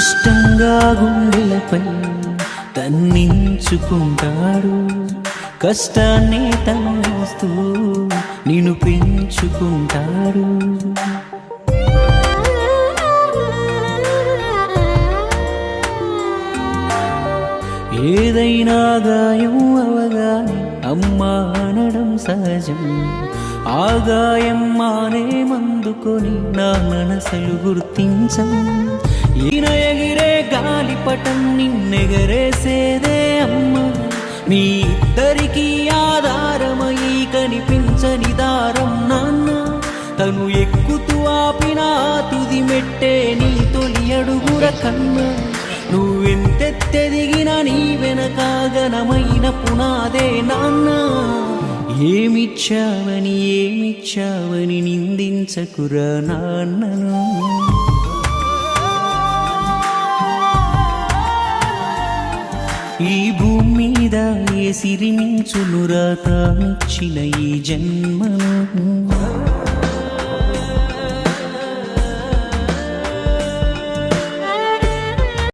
ఇష్టంగా గుండెలపై తన్నించుకుంటాడు, కష్టాన్ని తనోస్తూ నిన్ను పెంచుకుంటాడు. ఏదైనా గాయం అవగానే అమ్మా అనడం సహజం, ఆ గాయం మానే మందుకొని నా మనసులు గుర్తించం. ఈయన ఎగిరే గాలిపటం నిన్నెగరేసేదే అమ్మ, మీ ఇద్దరికీ ఆధారమై కనిపించని దారం నాన్న. తను ఎక్కుతూ ఆపిన తుది మెట్టే నీ తొలి అడుగుల కన్నా. నువ్వెంతెత్తెదిగినా నీ వెనక ఘనమైన పునాదే నాన్న. ఏమిచ్చావని నిందించకురా నాన్నను. ఈ భూమి మీద ఏ సిరిమించునురా తానిచ్చిన ఈ జన్మను.